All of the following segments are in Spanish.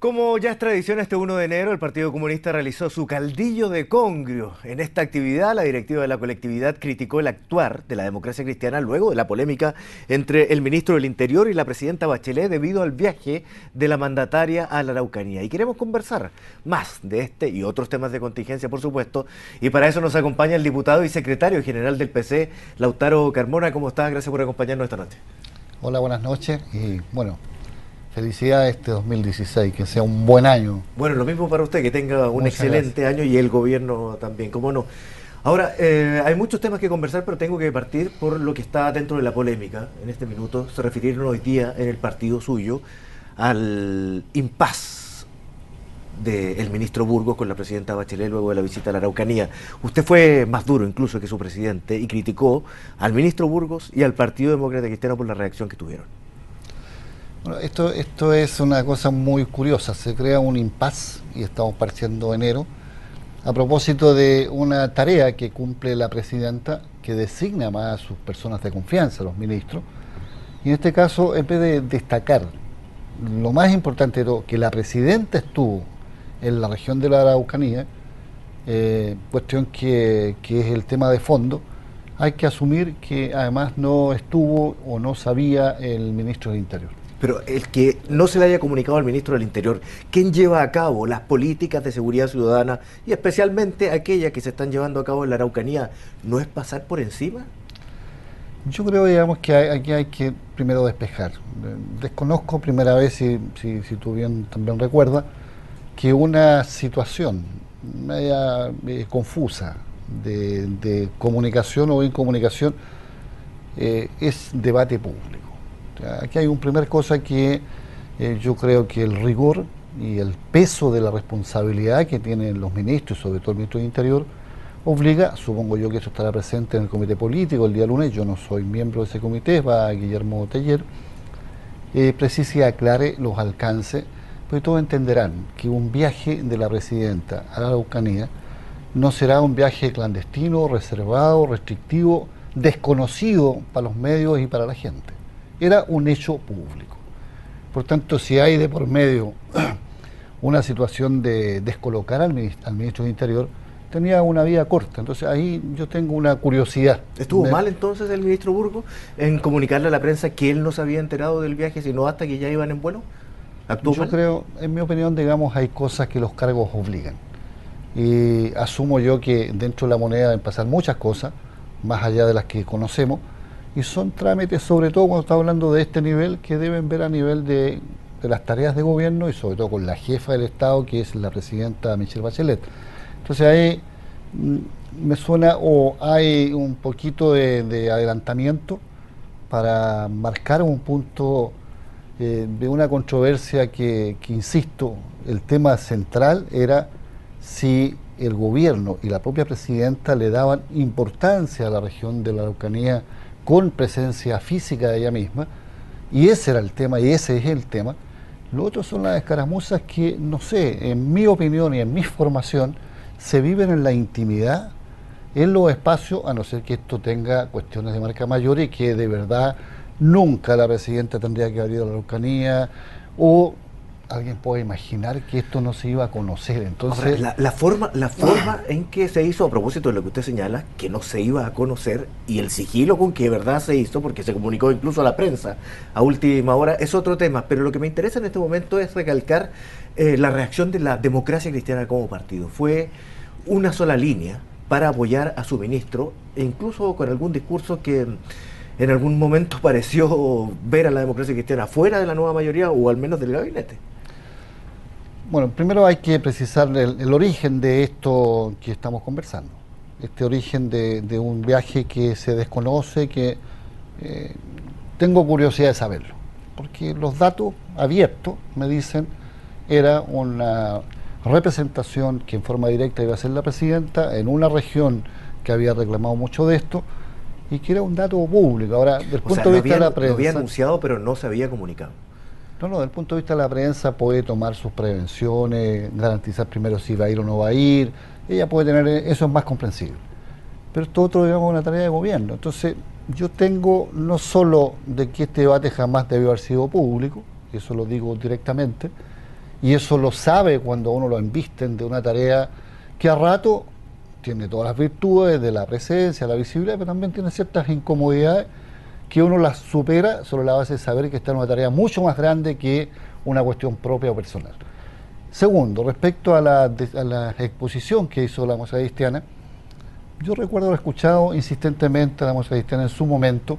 Como ya es tradición, este 1 de enero el Partido Comunista realizó su caldillo de congrio. En esta actividad, la directiva de la colectividad criticó el actuar de la democracia cristiana luego de la polémica entre el ministro del Interior y la presidenta Bachelet debido al viaje de la mandataria a la Araucanía. Y queremos conversar más de este y otros temas de contingencia, por supuesto. Y para eso nos acompaña el diputado y secretario general del PC, Lautaro Carmona. ¿Cómo está? Gracias por acompañarnos esta noche. Hola, buenas noches y bueno, felicidades este 2016, que sea un buen año. Bueno, lo mismo para usted, que tenga un Muchas excelente gracias. año y el gobierno también, cómo no. Ahora, hay muchos temas que conversar, pero tengo que partir por lo que está dentro de la polémica en este minuto. Se refirieron hoy día en el partido suyo al impas del ministro Burgos con la presidenta Bachelet luego de la visita a la Araucanía. Usted fue más duro incluso que su presidente y criticó al ministro Burgos y al Partido Demócrata Cristiano por la reacción que tuvieron. Bueno, esto es una cosa muy curiosa, se crea un impasse y estamos partiendo enero a propósito de una tarea que cumple la presidenta que designa más a sus personas de confianza, los ministros, y en este caso, en vez de destacar lo más importante era que la presidenta estuvo en la región de la Araucanía, cuestión que es el tema de fondo, hay que asumir que además no estuvo o no sabía el ministro del Interior. Pero el que no se le haya comunicado al ministro del Interior, ¿quién lleva a cabo las políticas de seguridad ciudadana y especialmente aquellas que se están llevando a cabo en la Araucanía, no es pasar por encima? Yo creo, digamos, que aquí hay que primero despejar. Desconozco, primera vez, si tú bien también recuerdas, que una situación media confusa de comunicación o incomunicación es debate público. O sea, aquí hay un primer cosa que yo creo que el rigor y el peso de la responsabilidad que tienen los ministros, y sobre todo el ministro del Interior, obliga, supongo yo que eso estará presente en el comité político el día lunes, yo no soy miembro de ese comité, va Guillermo Teller, precise y aclare los alcances, porque todos entenderán que un viaje de la presidenta a la Araucanía no será un viaje clandestino, reservado, restrictivo, desconocido para los medios y para la gente. Era un hecho público. Por tanto, si hay de por medio una situación de descolocar al ministro del Interior, tenía una vía corta. Entonces ahí yo tengo una curiosidad. ¿Estuvo mal entonces el ministro Burgos en comunicarle a la prensa que él no se había enterado del viaje, sino hasta que ya iban en vuelo? ¿Actuó Yo mal? creo, en mi opinión, digamos, hay cosas que los cargos obligan. Y asumo yo que dentro de la moneda deben pasar muchas cosas, más allá de las que conocemos, y son trámites, sobre todo cuando está hablando de este nivel, que deben ver a nivel de las tareas de gobierno y sobre todo con la jefa del Estado, que es la presidenta Michelle Bachelet. Entonces ahí me suena o hay un poquito de adelantamiento para marcar un punto de una controversia que, insisto, el tema central era si el gobierno y la propia presidenta le daban importancia a la región de la Araucanía con presencia física de ella misma, y ese era el tema, y ese es el tema. Lo otro son las escaramuzas que, no sé, en mi opinión y en mi formación, se viven en la intimidad, en los espacios, a no ser que esto tenga cuestiones de marca mayor y que de verdad nunca la presidenta tendría que haber ido a la Araucanía, o alguien puede imaginar que esto no se iba a conocer. Entonces, Ahora, la forma en que se hizo, a propósito de lo que usted señala, que no se iba a conocer, y el sigilo con que de verdad se hizo, porque se comunicó incluso a la prensa a última hora, es otro tema. Pero lo que me interesa en este momento es recalcar la reacción de la democracia cristiana como partido. Fue una sola línea para apoyar a su ministro, e incluso con algún discurso que en algún momento pareció ver a la democracia cristiana fuera de la nueva mayoría o al menos del gabinete. bueno, primero hay que precisar el origen de esto que estamos conversando. Este origen de un viaje que se desconoce, que tengo curiosidad de saberlo. Porque los datos abiertos me dicen era una representación que en forma directa iba a ser la presidenta en una región que había reclamado mucho de esto y que era un dato público. Ahora, del punto de vista de la Lo había prensa, anunciado, pero no se había comunicado. no, del punto de vista de la prensa puede tomar sus prevenciones, garantizar primero si va a ir o no va a ir, ella puede tener, eso es más comprensible. Pero esto otro, digamos, es una tarea de gobierno. Entonces, yo tengo no solo de que este debate jamás debió haber sido público, eso lo digo directamente, y eso lo sabe cuando uno lo embisten de una tarea que a rato tiene todas las virtudes de la presencia, la visibilidad, pero también tiene ciertas incomodidades que uno las supera sobre la base de saber que está en una tarea mucho más grande que una cuestión propia o personal. Segundo, respecto a la exposición que hizo la Democracia Cristiana, yo recuerdo haber escuchado insistentemente a la Democracia Cristiana en su momento: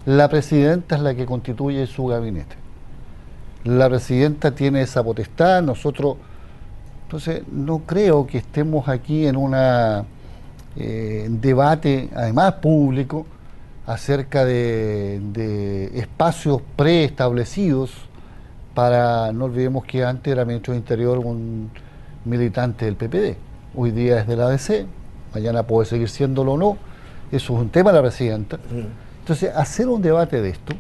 la presidenta es la que constituye su gabinete. La presidenta tiene esa potestad, nosotros... Entonces, no creo que estemos aquí en un debate, además público, acerca de espacios preestablecidos para... No olvidemos que antes era ministro de Interior un militante del PPD, hoy día es de la ADC, mañana puede seguir siéndolo o no, eso es un tema de la presidenta. Entonces, hacer un debate de esto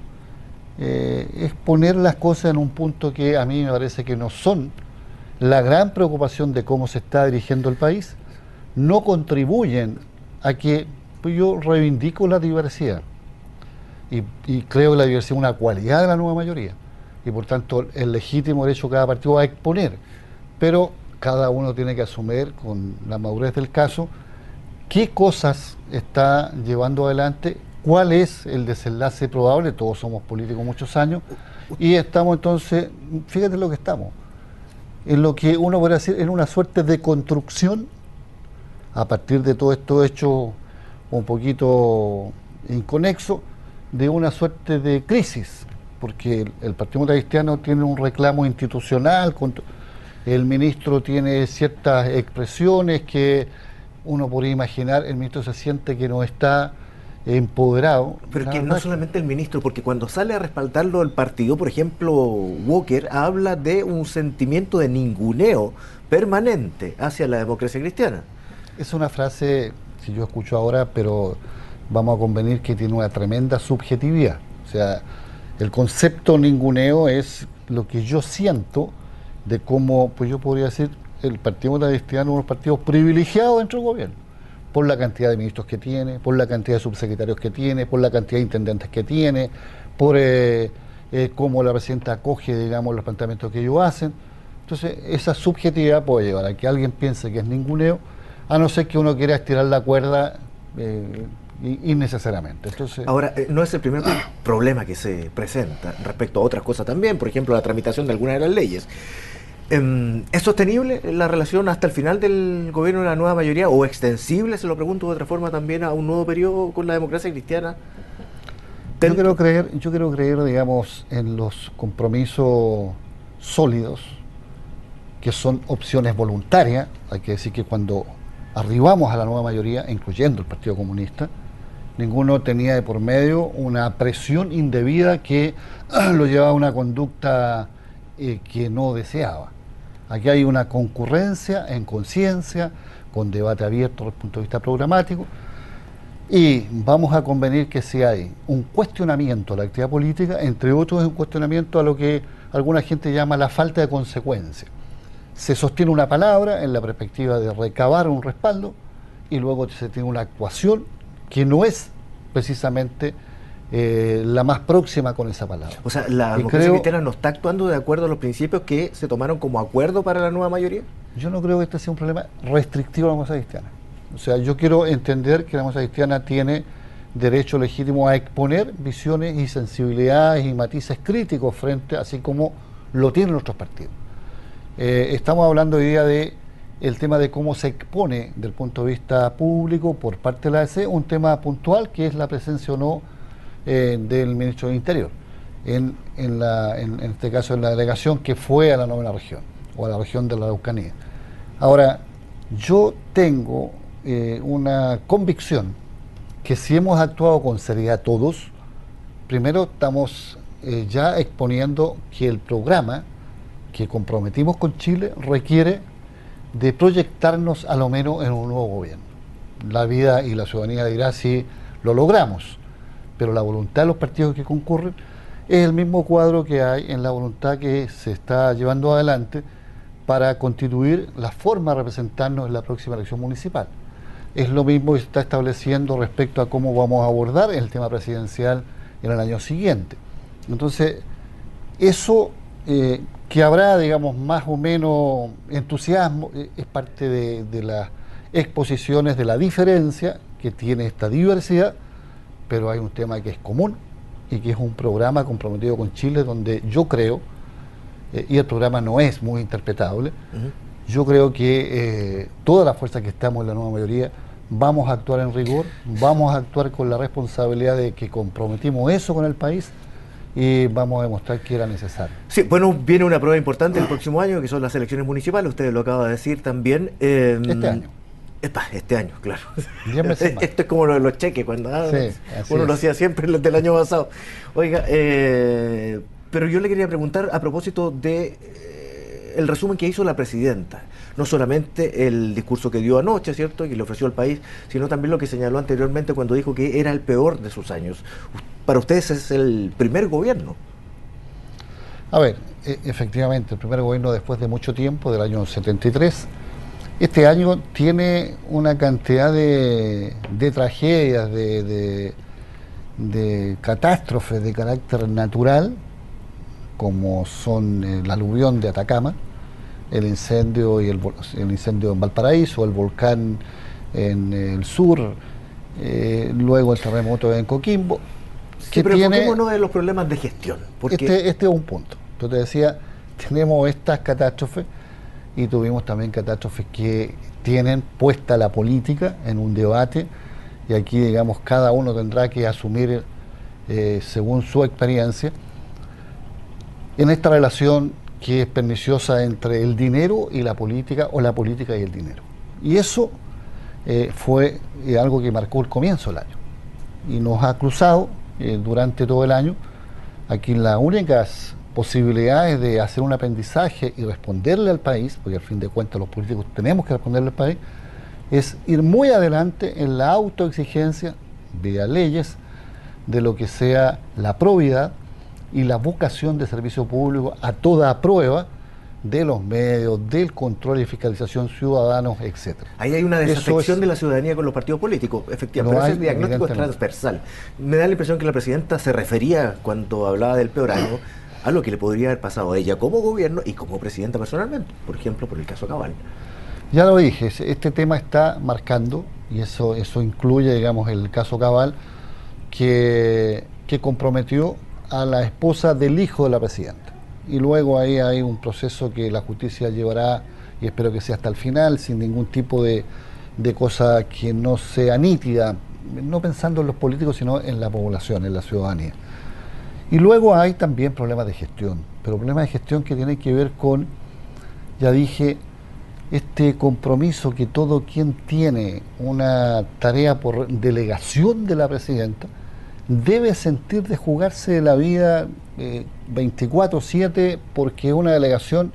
es poner las cosas en un punto que a mí me parece que no son la gran preocupación de cómo se está dirigiendo el país, no contribuyen a que... Pues yo reivindico la diversidad y creo que la diversidad es una cualidad de la nueva mayoría y por tanto el legítimo derecho de cada partido a exponer, pero cada uno tiene que asumir con la madurez del caso qué cosas está llevando adelante, cuál es el desenlace probable. Todos somos políticos muchos años y estamos entonces, fíjate lo que estamos, en lo que uno podría decir en una suerte de construcción a partir de todo esto hecho un poquito inconexo, de una suerte de crisis, porque el Partido Demócrata Cristiano tiene un reclamo institucional, el ministro tiene ciertas expresiones que uno podría imaginar, el ministro se siente que no está empoderado. Pero que no solamente el ministro, porque cuando sale a respaldarlo el partido, por ejemplo, Walker habla de un sentimiento de ninguneo permanente hacia la democracia cristiana. Es una frase que yo escucho ahora, pero vamos a convenir que tiene una tremenda subjetividad. O sea, el concepto ninguneo es lo que yo siento de cómo, pues yo podría decir, el Partido Demócrata Cristiano es uno de los partidos privilegiados dentro del gobierno, por la cantidad de ministros que tiene, por la cantidad de subsecretarios que tiene, por la cantidad de intendentes que tiene, por cómo la presidenta acoge, digamos, los planteamientos que ellos hacen. Entonces, esa subjetividad puede llevar a que alguien piense que es ninguneo, a no ser que uno quiera estirar la cuerda innecesariamente. Entonces, ahora, no es el primer problema que se presenta respecto a otras cosas también, por ejemplo, la tramitación de algunas de las leyes. ¿Es sostenible la relación hasta el final del gobierno de la nueva mayoría o extensible, se lo pregunto de otra forma, también a un nuevo periodo con la democracia cristiana? Yo quiero creer, digamos, en los compromisos sólidos, que son opciones voluntarias. Hay que decir que cuando arribamos a la nueva mayoría, incluyendo el Partido Comunista, ninguno tenía de por medio una presión indebida que lo llevaba a una conducta que no deseaba. Aquí hay una concurrencia en conciencia, con debate abierto desde el punto de vista programático, y vamos a convenir que si hay un cuestionamiento a la actividad política, entre otros es un cuestionamiento a lo que alguna gente llama la falta de consecuencia. Se sostiene una palabra en la perspectiva de recabar un respaldo y luego se tiene una actuación que no es precisamente la más próxima con esa palabra. O sea, ¿la democracia cristiana no está actuando de acuerdo a los principios que se tomaron como acuerdo para la nueva mayoría? Yo no creo que este sea un problema restrictivo a la democracia cristiana. O sea, yo quiero entender que la democracia cristiana tiene derecho legítimo a exponer visiones y sensibilidades y matices críticos frente, así como lo tienen otros partidos. Estamos hablando hoy día de el tema de cómo se expone del punto de vista público por parte de la ADC un tema puntual, que es la presencia o no del ministro del Interior, en este caso en la delegación que fue a la novena región, o a la región de la Araucanía. Ahora, yo tengo una convicción que si hemos actuado con seriedad todos, primero estamos ya exponiendo que el programa que comprometimos con Chile requiere de proyectarnos a lo menos en un nuevo gobierno. La vida y la ciudadanía dirá si lo logramos, pero la voluntad de los partidos que concurren es el mismo cuadro que hay en la voluntad que se está llevando adelante para constituir la forma de representarnos en la próxima elección municipal. Es lo mismo que se está estableciendo respecto a cómo vamos a abordar el tema presidencial en el año siguiente. Entonces, eso que habrá, digamos, más o menos entusiasmo, es parte de las exposiciones de la diferencia que tiene esta diversidad, pero hay un tema que es común y que es un programa comprometido con Chile donde yo creo, y el programa no es muy interpretable, yo creo que todas las fuerzas que estamos en la nueva mayoría vamos a actuar en rigor, vamos a actuar con la responsabilidad de que comprometimos eso con el país y vamos a demostrar que era necesario. Sí, bueno, viene una prueba importante el próximo año, que son las elecciones municipales, ustedes lo acaban de decir también. Este año. Este año, claro. 10 meses más. Esto es como lo de los cheques, cuando Sí, uno lo es. hacía siempre los del año pasado. Oiga, pero yo le quería preguntar a propósito de el resumen que hizo la presidenta. No solamente el discurso que dio anoche, ¿cierto?, que le ofreció al país, sino también lo que señaló anteriormente cuando dijo que era el peor de sus años. Para ustedes es el primer gobierno. A ver, efectivamente, el primer gobierno después de mucho tiempo, del año 73. Este año tiene una cantidad de tragedias, de catástrofes de carácter natural, como son el aluvión de Atacama, el incendio el incendio en Valparaíso, el volcán en el sur, luego el terremoto en Coquimbo. Sí, pero enfoquémonos de los problemas de gestión. Porque este es un punto. Yo te decía, tenemos estas catástrofes y tuvimos también catástrofes que tienen puesta la política en un debate, y aquí, digamos, cada uno tendrá que asumir según su experiencia en esta relación que es perniciosa entre el dinero y la política, o la política y el dinero. Y eso fue algo que marcó el comienzo del año y nos ha cruzado durante todo el año. Aquí las únicas posibilidades de hacer un aprendizaje y responderle al país, porque al fin de cuentas los políticos tenemos que responderle al país, es ir muy adelante en la autoexigencia vía leyes de lo que sea la probidad y la vocación de servicio público a toda prueba de los medios, del control y fiscalización ciudadanos, etcétera. Ahí hay una desafección de la ciudadanía con los partidos políticos, efectivamente, pero ese diagnóstico es transversal. Me da la impresión que la presidenta se refería, cuando hablaba del peor año, a lo que le podría haber pasado a ella como gobierno y como presidenta personalmente, por ejemplo, por el caso Cabal. Ya lo dije, este tema está marcando, y eso incluye, digamos, el caso Cabal, que comprometió a la esposa del hijo de la presidenta. Y luego ahí hay un proceso que la justicia llevará, y espero que sea hasta el final, sin ningún tipo de cosa que no sea nítida, no pensando en los políticos, sino en la población, en la ciudadanía. Y luego hay también problemas de gestión, pero problemas de gestión que tienen que ver con, ya dije, este compromiso que todo quien tiene una tarea por delegación de la presidenta debe sentir de jugarse la vida 24/7, porque es una delegación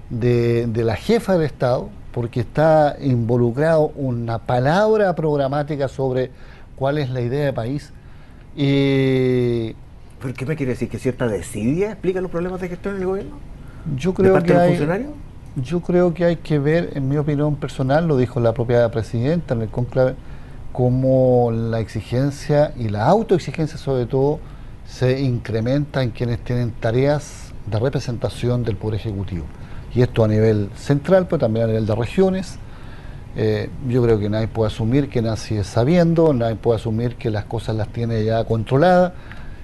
de la jefa del Estado, porque está involucrado una palabra programática sobre cuál es la idea de país. ¿Pero qué me quiere decir? ¿Que cierta desidia explica los problemas de gestión en el gobierno? Yo creo ¿De parte de los funcionarios? Yo creo que hay que ver, en mi opinión personal, lo dijo la propia presidenta en el cónclave, cómo la exigencia y la autoexigencia sobre todo se incrementa en quienes tienen tareas de representación del Poder Ejecutivo. Y esto a nivel central, pero también a nivel de regiones. Yo creo que nadie puede asumir que nace sabiendo, nadie puede asumir que las cosas las tiene ya controladas.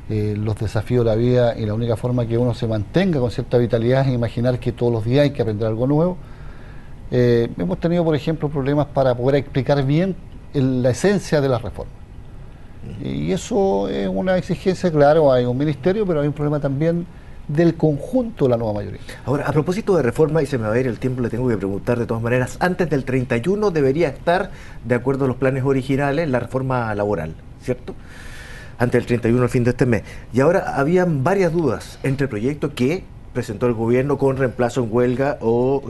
Los desafíos de la vida, y la única forma que uno se mantenga con cierta vitalidad es imaginar que todos los días hay que aprender algo nuevo. Hemos tenido, por ejemplo, problemas para poder explicar bien la esencia de las reformas. Y eso es una exigencia, claro, hay un ministerio, pero hay un problema también del conjunto de la nueva mayoría. Ahora, a propósito de reforma, y se me va a ir el tiempo, le tengo que preguntar de todas maneras, antes del 31 debería estar, de acuerdo a los planes originales, la reforma laboral, ¿cierto? Antes del 31, al fin de este mes. Y ahora habían varias dudas entre el proyecto que presentó el gobierno con reemplazo en huelga o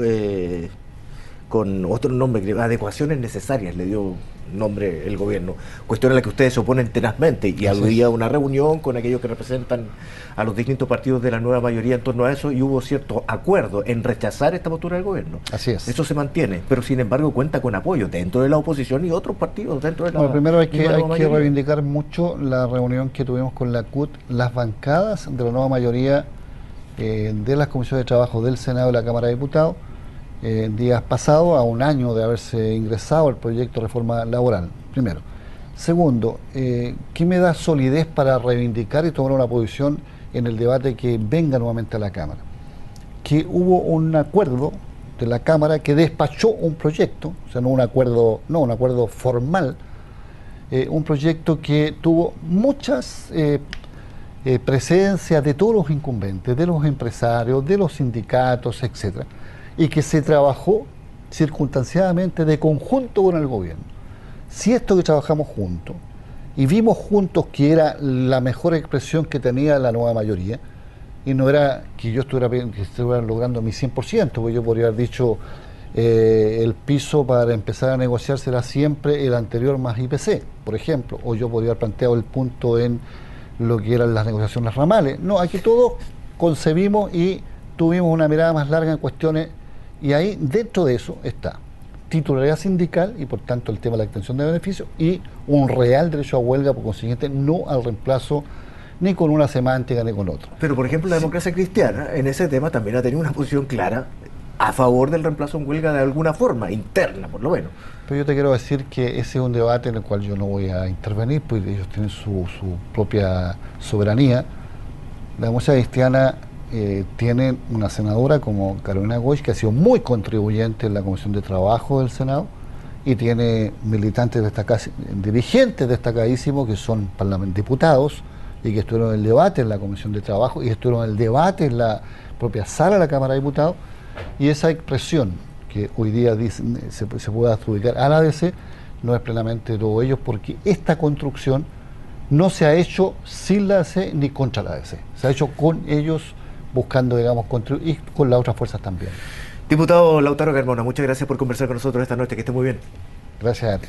con otro nombre, adecuaciones necesarias, le dio nombre el gobierno, cuestión a la que ustedes se oponen tenazmente, y había una reunión con aquellos que representan a los distintos partidos de la nueva mayoría en torno a eso, y hubo cierto acuerdo en rechazar esta postura del gobierno. Así es. Eso se mantiene, pero sin embargo cuenta con apoyo dentro de la oposición y otros partidos dentro de la primero hay que reivindicar mucho la reunión que tuvimos con la CUT. Las bancadas de la nueva mayoría de las comisiones de trabajo del Senado y la Cámara de Diputados, días pasados, a un año de haberse ingresado al proyecto de reforma laboral, primero. Segundo, ¿qué me da solidez para reivindicar y tomar una posición en el debate que venga nuevamente a la Cámara? Que hubo un acuerdo de la Cámara que despachó un proyecto, o sea, un acuerdo formal, un proyecto que tuvo muchas presencias de todos los incumbentes, de los empresarios, de los sindicatos, etcétera, y que se trabajó circunstanciadamente de conjunto con el gobierno. Si esto que trabajamos juntos y vimos juntos que era la mejor expresión que tenía la nueva mayoría, y no era que yo estuviera logrando mi 100%, porque yo podría haber dicho el piso para empezar a negociar será siempre el anterior más IPC, por ejemplo, o yo podría haber planteado el punto en lo que eran las negociaciones ramales. No, aquí todos concebimos y tuvimos una mirada más larga en cuestiones, y ahí dentro de eso está titularidad sindical y por tanto el tema de la extensión de beneficios y un real derecho a huelga, por consiguiente no al reemplazo ni con una semántica ni con otra. Pero por ejemplo la democracia cristiana en ese tema también ha tenido una posición clara a favor del reemplazo en huelga de alguna forma, interna por lo menos. Pero yo te quiero decir que ese es un debate en el cual yo no voy a intervenir, pues ellos tienen su propia soberanía. La democracia cristiana tiene una senadora como Carolina Goich, que ha sido muy contribuyente en la Comisión de Trabajo del Senado, y tiene militantes dirigentes destacadísimos que son diputados y que estuvieron en el debate en la Comisión de Trabajo y estuvieron en el debate en la propia sala de la Cámara de Diputados, y esa expresión que hoy día se puede adjudicar a la ADC no es plenamente de todos ellos, porque esta construcción no se ha hecho sin la ADC ni contra la ADC, se ha hecho con ellos, buscando, digamos, contribuir, y con las otras fuerzas también. Diputado Lautaro Carmona, muchas gracias por conversar con nosotros esta noche, que esté muy bien. Gracias a ti.